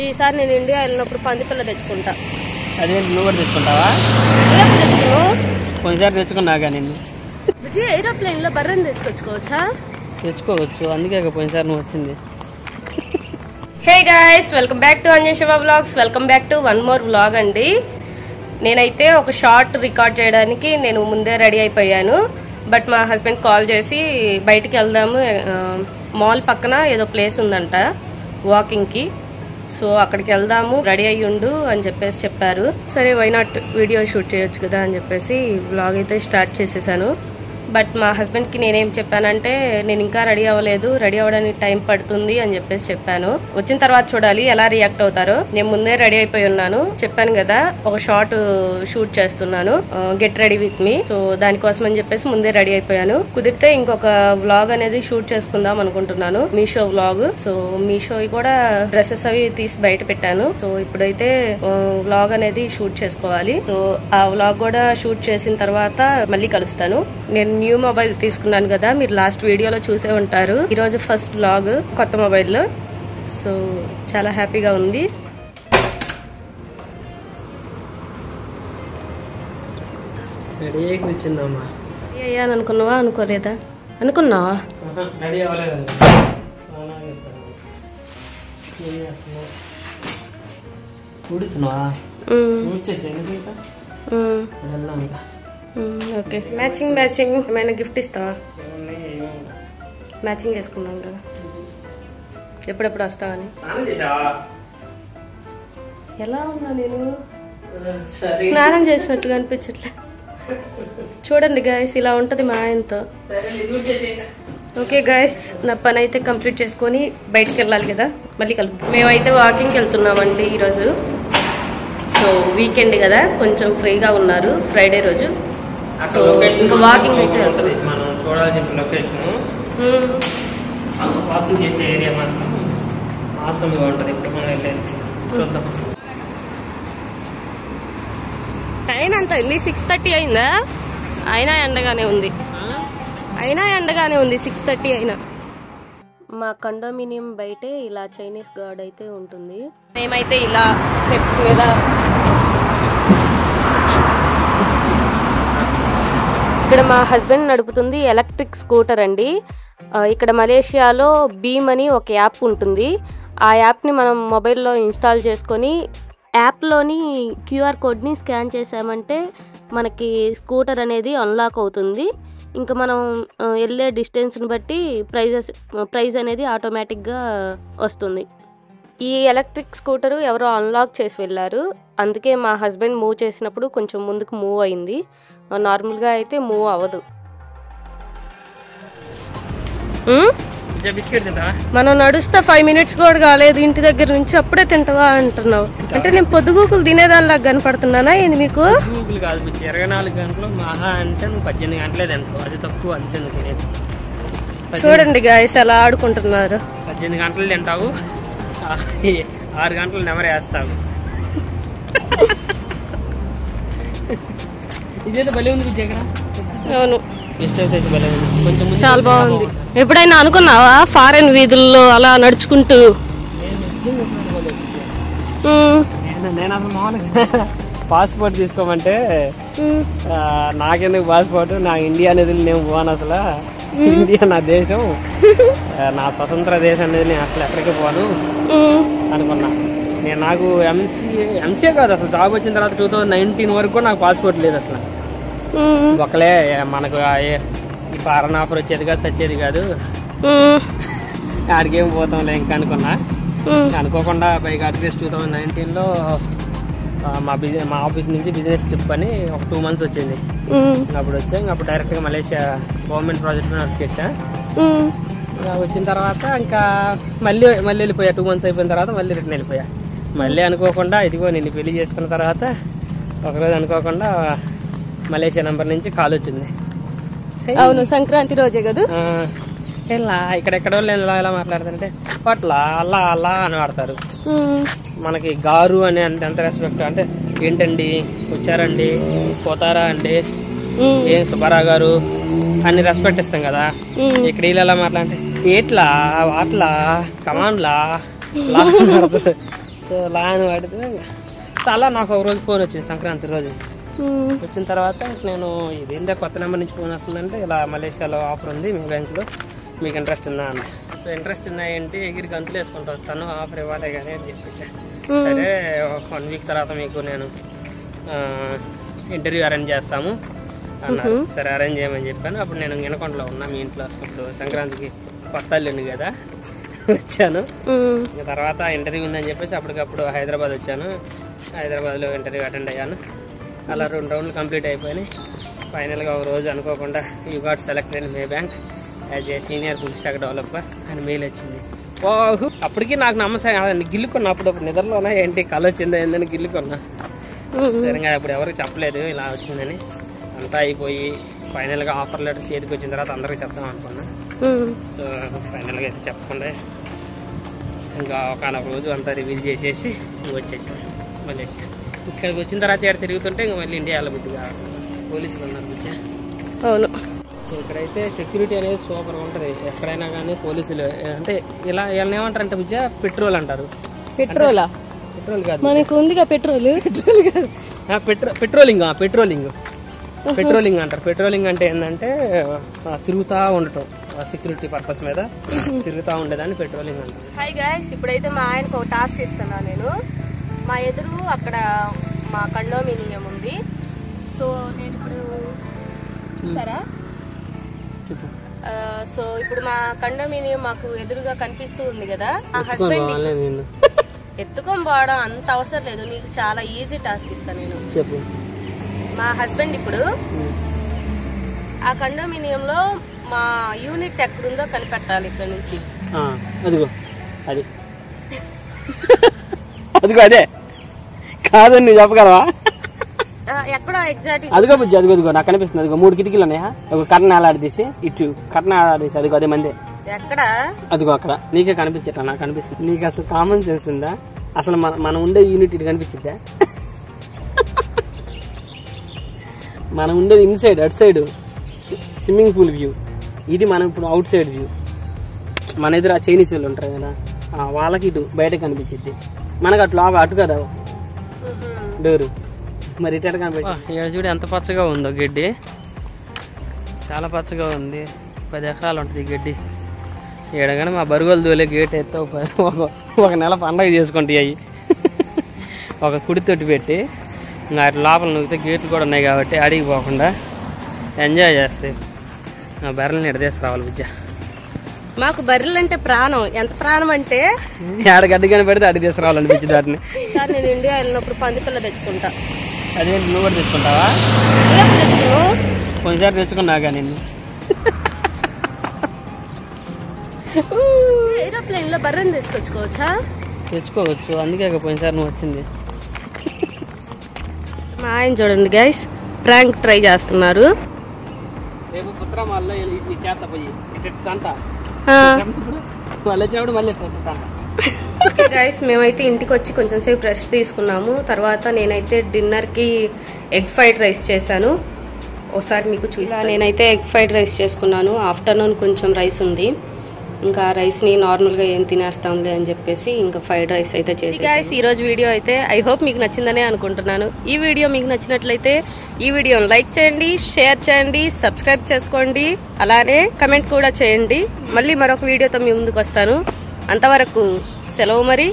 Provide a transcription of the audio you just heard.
ఈసారి నేను ఇండియా వెళ్ళినప్పుడు పందిపిల్ల తెచ్చుకుంటా. అదే నువ్వు కూడా తెచ్చుకుంటావా? కొన్నిసారి తెచ్చుకున్నాగా నిన్ను. విజయ్ ఏరోప్లేన్ లో బర్రెని తీసుకొచ్చుకోవచ్చా? తెచ్చుకోవచ్చు, అందుకే పోయినసారి నువ్వు వచ్చింది. Hey guys, welcome back to Anjan Shiva vlogs. Welcome back to one more vlog అండి. నేనైతే ఒక షార్ట్ రికార్డ్ చేయడానికి నేను ముందే రెడీ అయిపోయాను. బట్ మా హస్బెండ్ కాల్ చేసి బయటికి వెళ్దాము, మాల్ పక్కన ఏదో ప్లేస్ ఉందంట వాకింగ్ కి, సో అక్కడికి వెళ్దాము, రెడీ అయ్యి ఉండు అని చెప్పారు. సరే వై నాట్ వీడియో షూట్ చేయొచ్చు కదా అని చెప్పేసి వ్లాగ్ అయితే స్టార్ట్ చేసేసాను. బట్ మా హస్బెండ్ కి నేనేం చెప్పానంటే, నేను ఇంకా రెడీ అవ్వలేదు, రెడీ అవ్వడానికి టైం పడుతుంది అని చెప్పాను. వచ్చిన తర్వాత చూడాలి ఎలా రియాక్ట్ అవుతారో. నేను ముందే రెడీ అయిపోయి ఉన్నాను, చెప్పాను కదా ఒక షార్ట్ షూట్ చేస్తున్నాను, get ready with me. So దానికోసం అని చెప్పేసి ముందే రెడీ అయిపోయాను. కుదిరితే ఇంకొక వ్లాగ్ అనేది షూట్ చేసుకుందాం అనుకుంటున్నాను, మీషో వ్లాగ్. సో మీషో కూడా డ్రెస్సెస్ అవి తీసి బయట పెట్టాను. సో ఇప్పుడైతే వ్లాగ్ అనేది షూట్ చేసుకోవాలి. సో ఆ వ్లాగ్ కూడా షూట్ చేసిన తర్వాత మళ్ళీ కలుస్తాను. నేను న్యూ మొబైల్ తీసుకున్నాను కదా, మీరు లాస్ట్ వీడియోలో చూసే ఉంటారు. ఈ రోజు ఫస్ట్ వ్లాగ్ కొత్త మొబైల్ లో. సో చాలా హ్యాపీగా ఉంది. అయ్యాను అనుకున్నావా? అనుకోలేదా? అనుకున్నావా? ఓకే, మ్యాచింగ్ ఏమైనా గిఫ్ట్ ఇస్తావా? మ్యాచింగ్ చేసుకున్నాం కదా, ఎప్పుడెప్పుడు వస్తావని. ఎలా ఉన్నా నేను? స్నానం చేసినట్టుగా అనిపించట్లే. చూడండి గాయస్, ఇలా ఉంటది మా ఆయనతో. ఓకే గాయస్, నా పని అయితే కంప్లీట్ చేసుకొని బయటకు వెళ్ళాలి కదా, మళ్ళీ కలుపు. మేమైతే వాకింగ్కి వెళ్తున్నామండి ఈరోజు. సో వీకెండ్ కదా, కొంచెం ఫ్రీగా ఉన్నారు, ఫ్రైడే రోజు. సో ఇంకా వాకింగ్ అయితే మనం చూడాల్సిన లొకేషన్, వాకింగ్ చేసే ఏరియా మాత్రం ఆసంగా ఉంటుంది. ఇప్పుడు మనం వెళ్ళేది చూద్దాం. టైం ఎంత అయింది? 6:30 అయిందా? అయినా ఎండగానే ఉంది, 6:30 అయినా. మా కండోమినియం బయటే ఇలా చైనీస్ గార్డ్ అయితే ఉంటుంది. మేమైతే ఇలా స్టెప్స్ మీద ఇక్కడ మా హస్బెండ్ నడుపుతుంది ఎలక్ట్రిక్ స్కూటర్ అండి. ఇక్కడ మలేషియాలో బీమ్ అని ఒక యాప్ ఉంటుంది. ఆ యాప్ని మనం మొబైల్లో ఇన్స్టాల్ చేసుకొని యాప్లోని క్యూఆర్ కోడ్ని స్కాన్ చేసామంటే మనకి స్కూటర్ అనేది అన్లాక్ అవుతుంది. ఇంకా మనం వెళ్ళే డిస్టెన్స్ని బట్టి ప్రైజ్ అనేది ఆటోమేటిక్గా వస్తుంది. ఈ ఎలక్ట్రిక్ స్కూటరు ఎవరో అన్లాక్ చేసి వెళ్ళారు, అందుకే మా హస్బెండ్ మూవ్ చేసినప్పుడు కొంచెం ముందుకు మూవ్ అయింది. నార్మల్గా అయితే మూవ్ అవ్వదు. మనం నడుస్తా 5 minutes కూడా కాలేదు ఇంటి దగ్గర నుంచి, అప్పుడే తింటావా అంటున్నావు. అంటే నేను పొద్దుగూకులు తినేదానిలా కనపడుతున్నానా ఏంది మీకు? 24 గంటలు మహా అంటే నువ్వు 18 గంటలే తింటావు, అది తక్కువ. అంతే తినేది. చూడండి గాయస్ ఎలా ఆడుకుంటున్నారు. 18 గంటలు తింటావు, 6 గంటలు నెమరేస్తావు. ఇదేదో భలే ఉంది విజయ్. అవును, కొంచెం చాలా బాగుంది. ఎప్పుడైనా అనుకున్నావా ఫారెన్ వీధుల్లో అలా నడుచుకుంటూ? నేను అసలు మామూలుగా పాస్పోర్ట్ తీసుకోమంటే నాకెందుకు పాస్పోర్ట్, నా ఇండియా అనేది నేను పోను అసలు. ఇండియా నా దేశం, నా స్వతంత్ర దేశం అనేది నేను అసలు ఎక్కడికి పోను అనుకున్నా. నాకు ఎంసీఏ కాదు అసలు, జాబ్ వచ్చిన తర్వాత 2019 వరకు నాకు పాస్పోర్ట్ లేదు అసలు. ఒకలే మనకు ఈ ఫారెన్ ఆఫర్ వచ్చేది కాదు, సచ్చేది కాదు, ఆడికేం పోతాంలే ఇంకా అనుకున్నా. అనుకోకుండా పైగా అట్లీస్ట్ 2019లో మా ఆఫీస్ నుంచి బిజినెస్ ట్రిప్ అని ఒక 2 months వచ్చింది. అప్పుడు వచ్చా, అప్పుడు డైరెక్ట్గా మలేషియా గవర్నమెంట్ ప్రాజెక్ట్ వర్క్ చేసా. వచ్చిన తర్వాత ఇంకా మళ్ళీ వెళ్ళిపోయా. 2 months అయిపోయిన తర్వాత మళ్ళీ రిటర్న్ వెళ్ళిపోయా. మళ్ళీ అనుకోకుండా ఇదిగో నిన్ను పెళ్లి చేసుకున్న తర్వాత ఒకరోజు అనుకోకుండా మలేషియా నంబర్ నుంచి కాల్ వచ్చింది. అవును, సంక్రాంతి రోజే కదా. ఎలా ఇక్కడెక్కడో ఎలా మాట్లాడుతుంటే అట్లా అల్లా అల్లా అని వాడతారు. మనకి గారు అని అంటే ఎంత రెస్పెక్ట్ అంటే, ఏంటండి వచ్చారండి, పోతారా అండి, ఏం సుబ్బారావు గారు అన్ని రెస్పెక్ట్ ఇస్తాం కదా. ఇక్కడ వీళ్ళు ఎలా మాట్లాడితే ఏట్లా వాట్లా కమాండ్లా సో సో లాయన్ పడితే అలా నాకు ఒక రోజు ఫోన్ వచ్చింది సంక్రాంతి రోజు. వచ్చిన తర్వాత నేను ఇదేంటే కొత్త నెంబర్ నుంచి ఫోన్ వస్తుందంటే ఇలా మలేషియాలో ఆఫర్ ఉంది మీ బ్యాంకులో, మీకు ఇంట్రెస్ట్ ఉందా అన్న. సో ఇంట్రెస్ట్ ఉందా ఏంటి, ఎగిరి గంతులు వేసుకుంటూ వస్తాను, ఆఫర్ ఇవ్వాలి కానీ అని చెప్పేసి. సరే 1 వీక్ తర్వాత మీకు నేను ఇంటర్వ్యూ అరేంజ్ చేస్తాము అన్నారు. సరే అరేంజ్ చేయమని చెప్పాను. అప్పుడు నేను వినకొండలో ఉన్నా మీ ఇంట్లో. ఇప్పుడు సంక్రాంతికి కొత్త అల్లుండి కదా వచ్చాను. తర్వాత ఇంటర్వ్యూ ఉందని చెప్పేసి అప్పటికప్పుడు హైదరాబాద్ వచ్చాను. హైదరాబాద్లో ఇంటర్వ్యూ అటెండ్ అయ్యాను. అలా 2 రౌండ్లు కంప్లీట్ అయిపోయినాయి. ఫైనల్గా ఒక రోజు అనుకోకుండా you got selected in May bank as a senior full stack developer అని మెయిల్ వచ్చింది. ఓహో, అప్పటికి నాకు నమ్మసం గిల్లుకున్నా. అప్పుడు నిద్రలోనా ఏంటి కళ వచ్చిందా ఏందని గిల్లుకున్నా. సరిగా అప్పుడు ఎవరికి చెప్పలేదు ఇలా వచ్చిందని. అంతా అయిపోయి ఫైనల్గా ఆఫర్ లెటర్ చేతికి వచ్చిన తర్వాత అందరికి చెప్తాం అనుకున్నా. సో ఫైనల్గా అయితే చెప్పకుండా ఇంకా ఒకనొక రోజు అంతా రివీల్ చేసేసి వచ్చేసాం మలేషియా. ఇక్కడికి వచ్చిన తర్వాత ఇక్కడ తిరుగుతుంటే ఇంకా మళ్ళీ ఇండియా వెళ్ళబుద్దిగా పోలీసులు ఉన్నారు బుజ్జ. అవును, ఇక్కడైతే సెక్యూరిటీ అనేది సూపర్గా ఉంటుంది. ఎక్కడైనా కానీ పోలీసులు అంటే ఇలా వీళ్ళని ఏమంటారంటే బుజ్జ పెట్రోల్ అంటారు. పెట్రోలా? పెట్రోల్ కాదు, మనకు ఉందిగా పెట్రోల్. పెట్రోల్ కాదు, పెట్రోలింగ్. పెట్రోలింగ్ అంటారు. పెట్రోలింగ్ అంటే ఏంటంటే తిరుగుతూ ఉండటం, సెక్యూరిటీ పర్పస్ మీద తిరుగుతూ ఉండేదాన్ని పెట్రోలింగ్ అంటారు. హాయ్ గైస్, ఇప్పుడైతే మా ఆయనకు ఒక టాస్క్ ఇస్తున్నా నేను. మా ఎదురు అక్కడ మా కండోమినియం ఉంది. సో నేను ఇప్పుడు సరే సో ఇప్పుడు మా కండోమినియం మాకు ఎదురుగా కనిపిస్తూ ఉంది కదా. ఆ హస్బెండ్ ఎత్తుకొని పోవడం అంత అవసరం లేదు, నీకు చాలా ఈజీ టాస్క్ ఇస్తాను నేను. చెప్పు. మా హస్బెండ్ ఇప్పుడు ఆ కండోమినియంలో మా యూనిట్ ఎక్కడుందో కనిపెట్టాలి ఇక్కడ నుంచి. అదిగో అది అదిగో అదే కాదని నువ్వు చెప్పగలవా? ఎక్కడ ఎగ్జాక్ట్ అదిగో బుజ్జి, అదిగో నాకు కనిపిస్తుంది. అదిగో 3 కిటికీలు ఉన్నాయా, ఒక కర్ణ ఆలాడదీసి ఇటు కర్ణ ఆలాడదీసి అదిగో అదే మంది ఎక్కడ అదిగో అక్కడ నీకే కనిపించట్లా, నాకు కనిపిస్తుంది. నీకు అసలు కామన్ సెన్స్ ఉందా? అసలు మనం ఉండే యూనిట్ ఇటు కనిపించిందా? మనం ఉండేది ఇన్సైడ్, అటు సైడ్ స్విమ్మింగ్ పూల్ వ్యూ. ఇది మనం ఇప్పుడు అవుట్ సైడ్ వ్యూ. మన ఎదురు ఆ చైనీస్ వాళ్ళు ఉంటారు కదా, వాళ్ళకి ఇటు బయట కనిపించింది, మనకు అటు లోపల అటు కదా డోరు. మరి ఇటు కనిపించింది. చూడు ఎంత పచ్చగా ఉందో గడ్డి, చాలా పచ్చగా ఉంది. 10 ఎకరాలు ఉంటుంది ఈ గడ్డి. ఏడగానే మా బరుగులు దోలే గేట్ అయితే ఒక నెల పండగ చేసుకుంటాయి అవి. ఒక కుడి తొట్టి పెట్టి ఇంకా లోపల నూగితే గేట్లు కూడా ఉన్నాయి కాబట్టి అడిగి పోకుండా ఎంజాయ్ చేస్తాయి. బర్రెల్ని ఎడదేసి రావాలి బుజ్జ. మాకు బర్రెలు అంటే ప్రాణం. ఎంత ప్రాణం అంటే ఆడ గడ్డి కానీ పెడితే అడిగి తీసుకురావాలనిపించింది వాటిని. సార్ నేను ఇండియా వెళ్ళినప్పుడు పందిపిల్ల తెచ్చుకుంటా. అదే నువ్వు కూడా తెచ్చుకుంటావా? కొన్నిసారి తెచ్చుకున్నాగా నిన్ను. ఏరోప్లేన్ లో బర్రెని తీసుకొచ్చుకోవచ్చా? తెచ్చుకోవచ్చు, అందుకే పోయినసారి నువ్వు వచ్చింది. మా ఆయన చూడండి గైస్, ప్రాంక్ ట్రై చేస్తున్నారు. రేపు పుత్రమాల్లో చేత పోయి అంట వాళ్ళు వచ్చినప్పుడు మళ్ళీ గైస్ మేమైతే ఇంటికి వచ్చి కొంచెం సేపు రెస్ట్ తీసుకున్నాము. తర్వాత నేనైతే డిన్నర్ కి ఎగ్ ఫ్రైడ్ రైస్ చేశాను. ఒకసారి మీకు చూసా. నేనైతే ఎగ్ ఫ్రైడ్ రైస్ చేసుకున్నాను. ఆఫ్టర్నూన్ కొంచెం రైస్ ఉంది, ఇంకా రైస్ ని నార్మల్ గా ఏం తినేస్తాంలే అని చెప్పేసి ఇంకా ఫ్రైడ్ రైస్ అయితే చేసి. గైస్ ఈ రోజు వీడియో అయితే ఐ హోప్ మీకు నచ్చిందనే అనుకుంటున్నాను. ఈ వీడియో మీకు నచ్చినట్లయితే ఈ వీడియోని లైక్ చేయండి, షేర్ చేయండి, సబ్స్క్రైబ్ చేసుకోండి, అలానే కమెంట్ కూడా చేయండి. మళ్ళీ మరొక వీడియోతో మీ ముందుకు వస్తాను. అంతవరకు సెలవు మరి.